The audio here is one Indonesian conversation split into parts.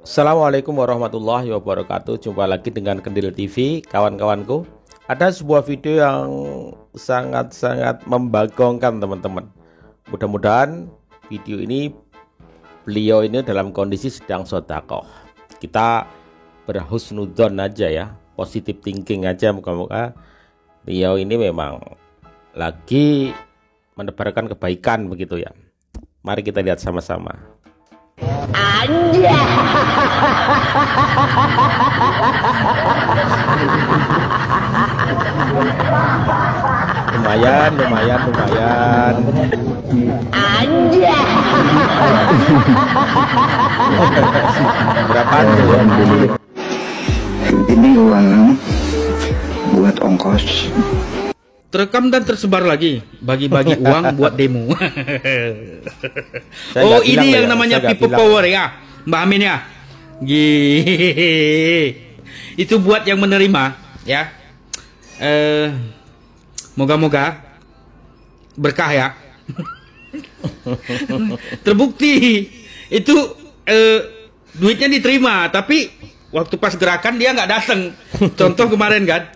Assalamualaikum warahmatullahi wabarakatuh. Jumpa lagi dengan Kendil TV, kawan-kawanku. Ada sebuah video yang sangat-sangat membagongkan, teman-teman. Mudah-mudahan video ini beliau ini dalam kondisi sedang sedekah. Kita berhusnudzon aja ya, positive thinking aja, moga-moga beliau ini memang lagi menebarkan kebaikan begitu ya. Mari kita lihat sama-sama. Anja. Lumayan. Anja. Berapa? Ini uang buat ongkos. Terekam dan tersebar lagi, bagi-bagi uang buat demo. Saya Oh, nggak bilang ini loh yang ya, namanya saya nggak people bilang. power ya, Mbak Amin ya. Itu buat yang menerima ya. Moga-moga berkah ya. Terbukti itu duitnya diterima, tapi waktu pas gerakan dia nggak datang. Contoh kemarin kan.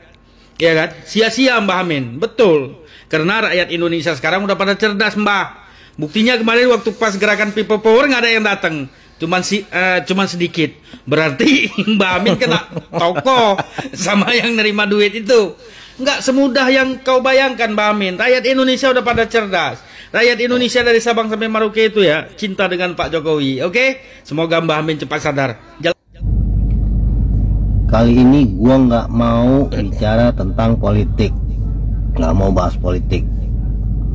Ya kan, sia-sia Mbak Amin, betul. Karena rakyat Indonesia sekarang udah pada cerdas Mbak. Buktinya kemarin waktu pas gerakan People Power nggak ada yang datang, cuman sedikit. Berarti Mbak Amin kena toko sama yang nerima duit itu. Nggak semudah yang kau bayangkan Mbak Amin. Rakyat Indonesia udah pada cerdas. Rakyat Indonesia dari Sabang sampai Merauke itu ya cinta dengan Pak Jokowi. Oke, semoga Mbak Amin cepat sadar. Kali ini gua nggak mau bicara tentang politik, nggak mau bahas politik.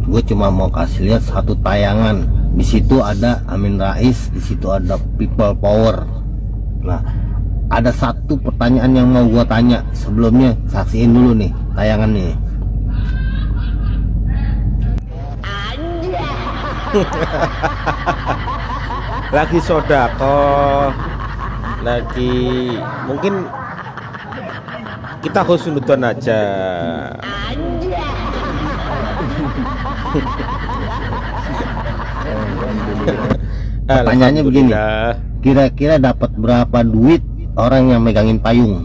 Gue cuma mau kasih lihat satu tayangan. Di situ ada Amin Rais, di situ ada People Power. Nah, ada satu pertanyaan yang mau gua tanya. Sebelumnya saksiin dulu nih tayangannya. Anja. Lagi sodako, lagi mungkin kita husnudzon aja. Anja. Pertanyaannya begini, Alhamdulillah. kira-kira dapat berapa duit orang yang megangin payung?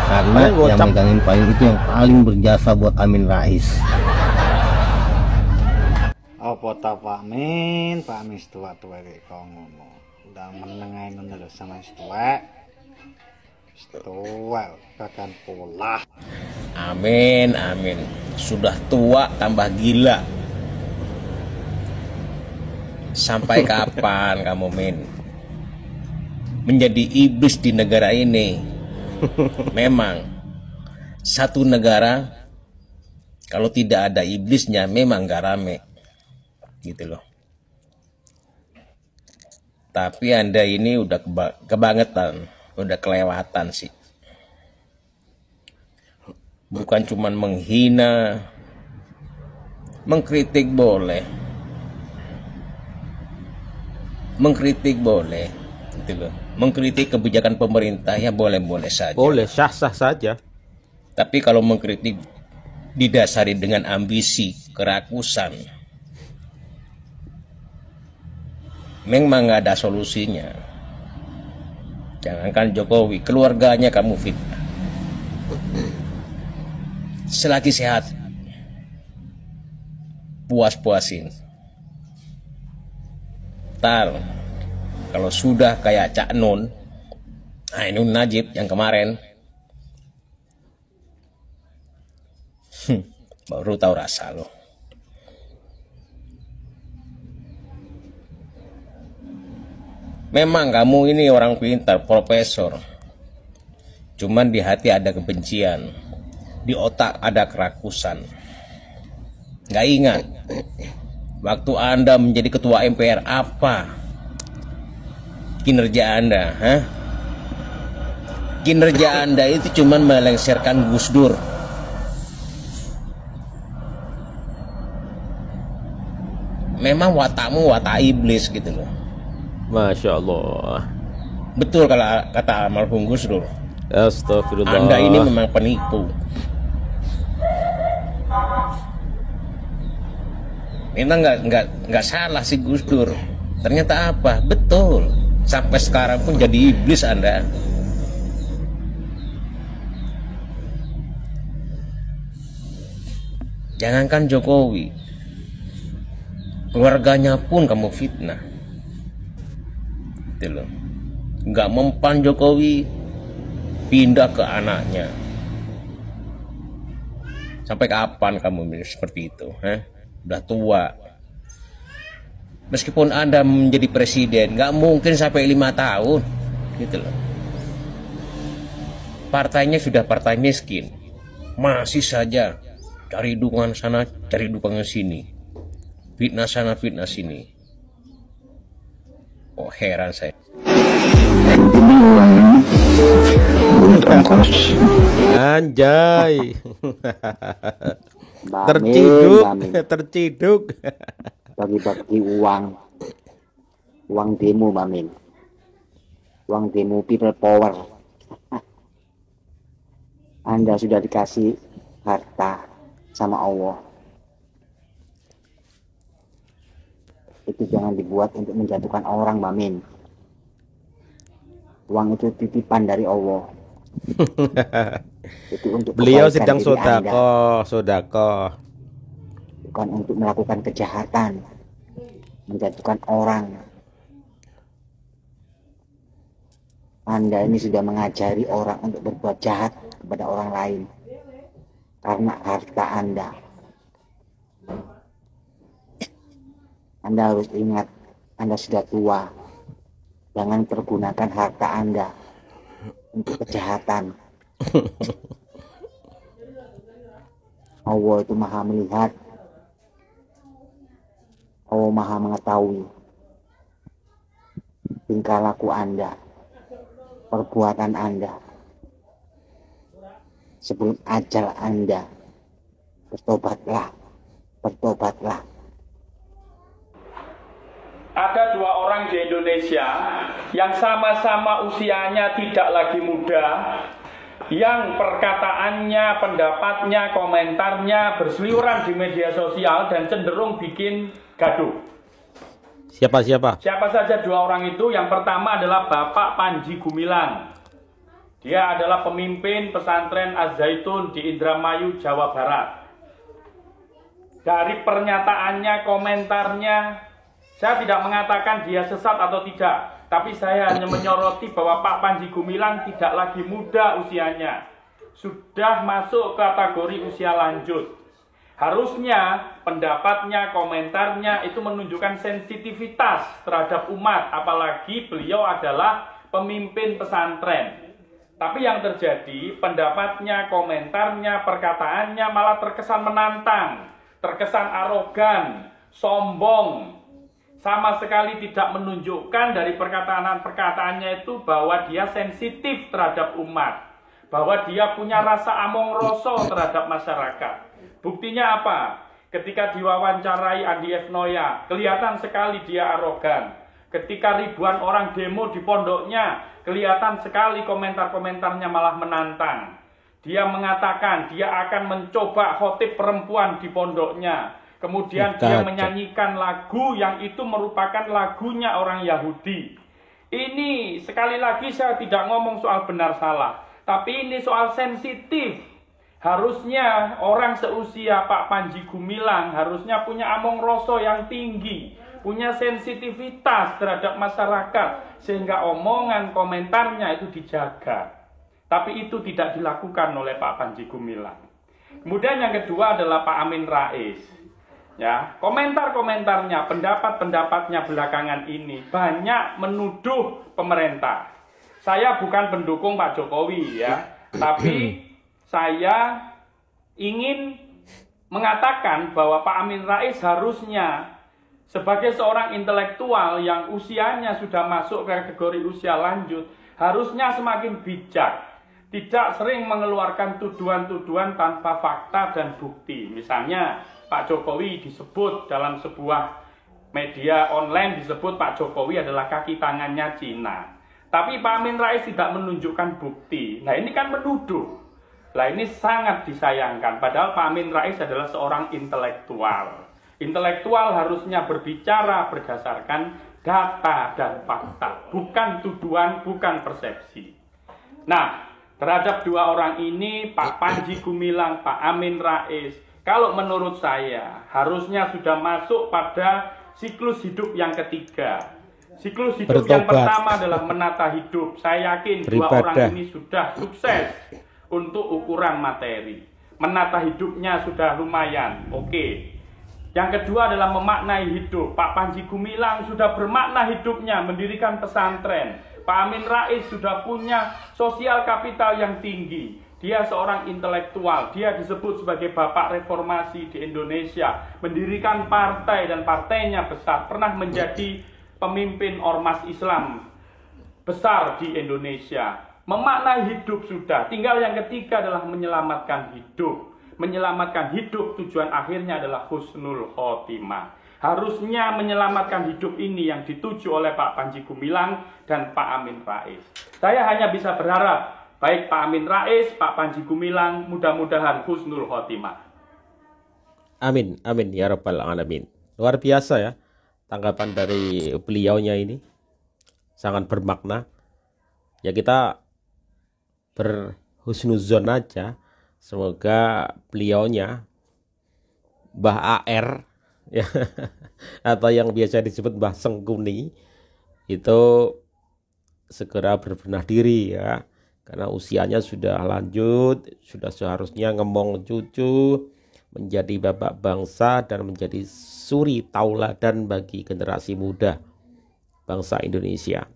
Karena Paling gocap. yang megangin payung itu yang paling berjasa buat Amin Rais. Apa ta Pak Min setua-tua kayak kau ngomong. Udah menengahin dulu sama setua. Setua bahkan pola. Amin. Sudah tua tambah gila. Sampai kapan kamu, Min? Menjadi iblis di negara ini. Memang satu negara kalau tidak ada iblisnya memang gak rame. Gitu loh. Tapi Anda ini udah kebangetan, udah kelewatan sih. Bukan cuman menghina, mengkritik boleh, gitu loh. Mengkritik kebijakan pemerintah ya boleh-boleh saja. Boleh, sah-sah saja. Tapi kalau mengkritik didasari dengan ambisi, kerakusan, memang nggak ada solusinya. Jangankan Jokowi, keluarganya kamu fitnah. Selagi sehat, puas-puasin. Ntar kalau sudah kayak Cak Nun, Ainun Najib yang kemarin, baru tahu rasa loh. Memang kamu ini orang pintar, profesor. Cuman di hati ada kebencian, di otak ada kerakusan. Gak ingat waktu Anda menjadi ketua MPR apa kinerja Anda, hah? Kinerja Anda itu cuman melengsarkan Gus Dur. Memang watakmu watak iblis gitu loh. Masya Allah. Betul kalau kata almarhum Gus Dur. Astagfirullah. Anda ini memang penipu. Memang nggak salah si Gus Dur. Ternyata apa? Betul. Sampai sekarang pun jadi iblis Anda. Jangankan Jokowi, keluarganya pun kamu fitnah. Gitu loh. Nggak mempan Jokowi, pindah ke anaknya. Sampai kapan kamu seperti itu? Udah tua. Meskipun Anda menjadi presiden, nggak mungkin sampai 5 tahun. Gitu loh. Partainya sudah partai miskin, masih saja cari dukungan sana, cari dukungan sini, fitnah sana, fitnah sini. Oh, heran saya. Ini uang buat ongkos. Anjay. Mbak Terciduk, Min, terciduk. bagi-bagi uang demo Mbak Min, uang demo people power. Anda sudah dikasih harta sama Allah, itu jangan dibuat untuk menjatuhkan orang Mbak Min. Uang itu titipan dari Allah. Itu untuk Beliau kebaikan sedang diri Anda, sodakoh. bukan untuk melakukan kejahatan, menjatuhkan orang. Anda ini sudah mengajari orang untuk berbuat jahat kepada orang lain karena harta Anda. Anda harus ingat, Anda sudah tua. Jangan pergunakan harta Anda untuk kejahatan. Allah itu maha melihat, Allah maha mengetahui tingkah laku Anda, perbuatan Anda. Sebelum ajal Anda, bertobatlah, bertobatlah. Ada 2 orang di Indonesia yang sama-sama usianya tidak lagi muda, yang perkataannya, pendapatnya, komentarnya berseliweran di media sosial dan cenderung bikin gaduh. Siapa? Siapa saja 2 orang itu? Yang pertama adalah Bapak Panji Gumilang. Dia adalah pemimpin pesantren Az-Zaitun di Indramayu, Jawa Barat. Dari pernyataannya, komentarnya, saya tidak mengatakan dia sesat atau tidak, tapi saya hanya menyoroti bahwa Pak Panji Gumilang tidak lagi muda usianya, sudah masuk kategori usia lanjut. Harusnya pendapatnya, komentarnya itu menunjukkan sensitivitas terhadap umat, apalagi beliau adalah pemimpin pesantren. Tapi yang terjadi, pendapatnya, komentarnya, perkataannya malah terkesan menantang, terkesan arogan, sombong. Sama sekali tidak menunjukkan dari perkataannya itu bahwa dia sensitif terhadap umat, bahwa dia punya rasa among roso terhadap masyarakat. Buktinya apa? Ketika diwawancarai Andi F. Noya, kelihatan sekali dia arogan. Ketika ribuan orang demo di pondoknya, kelihatan sekali komentar-komentarnya malah menantang. Dia mengatakan dia akan mencoba khotib perempuan di pondoknya. Kemudian dia menyanyikan lagu yang itu merupakan lagunya orang Yahudi. Ini sekali lagi saya tidak ngomong soal benar salah, tapi ini soal sensitif. Harusnya orang seusia Pak Panji Gumilang harusnya punya among roso yang tinggi, punya sensitivitas terhadap masyarakat, sehingga omongan komentarnya itu dijaga. Tapi itu tidak dilakukan oleh Pak Panji Gumilang. Kemudian yang kedua adalah Pak Amin Rais. Ya, komentar-komentarnya, pendapat-pendapatnya belakangan ini banyak menuduh pemerintah. Saya bukan pendukung Pak Jokowi ya, tapi saya ingin mengatakan bahwa Pak Amin Rais harusnya sebagai seorang intelektual yang usianya sudah masuk kategori usia lanjut, harusnya semakin bijak, tidak sering mengeluarkan tuduhan-tuduhan tanpa fakta dan bukti. Misalnya Pak Jokowi disebut dalam sebuah media online, disebut Pak Jokowi adalah kaki tangannya Cina. Tapi Pak Amin Rais tidak menunjukkan bukti. Nah ini kan menuduh. Nah ini sangat disayangkan. Padahal Pak Amin Rais adalah seorang intelektual Intelektual harusnya berbicara berdasarkan data dan fakta, bukan tuduhan, bukan persepsi. Nah, terhadap dua orang ini, Pak Panji Gumilang, Pak Amin Rais, kalau menurut saya harusnya sudah masuk pada siklus hidup yang ketiga. Siklus hidup yang pertama adalah menata hidup. Saya yakin dua orang ini sudah sukses untuk ukuran materi. Menata hidupnya sudah lumayan, oke. Yang kedua adalah memaknai hidup. Pak Panji Gumilang sudah bermakna hidupnya, mendirikan pesantren. Pak Amin Rais sudah punya sosial kapital yang tinggi. Dia seorang intelektual, dia disebut sebagai bapak reformasi di Indonesia. Mendirikan partai dan partainya besar, pernah menjadi pemimpin ormas Islam besar di Indonesia. Memaknai hidup sudah, tinggal yang ketiga adalah menyelamatkan hidup. Menyelamatkan hidup tujuan akhirnya adalah husnul khotimah. Harusnya menyelamatkan hidup ini yang dituju oleh Pak Panji Gumilang dan Pak Amin Rais. Saya hanya bisa berharap baik Pak Amin Rais, Pak Panji Gumilang mudah-mudahan husnul khotimah. Amin, amin ya rabbal alamin. Luar biasa ya tanggapan dari beliaunya ini, sangat bermakna. Ya kita berhusnuzon aja, semoga beliaunya Mbah AR ya atau yang biasa disebut Mbah Sengkuni itu segera berbenah diri ya, karena usianya sudah lanjut, sudah seharusnya ngemong cucu, menjadi bapak bangsa dan menjadi suri tauladan bagi generasi muda bangsa Indonesia.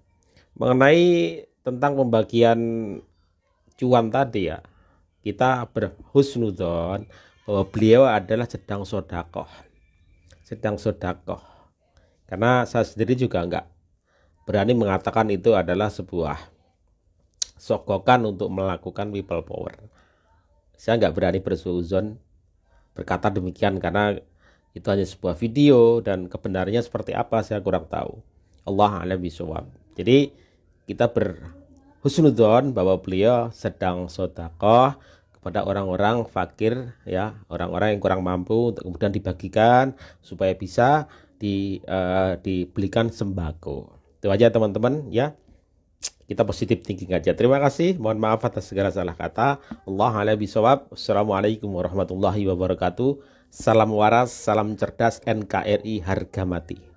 Mengenai tentang pembagian cuan tadi ya, kita berhusnudzon bahwa beliau adalah sedang sodakoh. Karena saya sendiri juga enggak berani mengatakan itu adalah sebuah sogokan untuk melakukan people power. Saya enggak berani bersuuzon berkata demikian karena itu hanya sebuah video dan kebenarannya seperti apa saya kurang tahu. Allah a'lam bishawab. Jadi kita berhusnudzon bahwa beliau sedang sedekah kepada orang-orang fakir ya, orang-orang yang kurang mampu untuk kemudian dibagikan supaya bisa dibelikan sembako. Itu aja teman-teman ya. Kita positif thinking aja. Terima kasih. Mohon maaf atas segala salah kata. Allah a'lam bishawab. Assalamualaikum warahmatullahi wabarakatuh. Salam waras, salam cerdas, NKRI harga mati.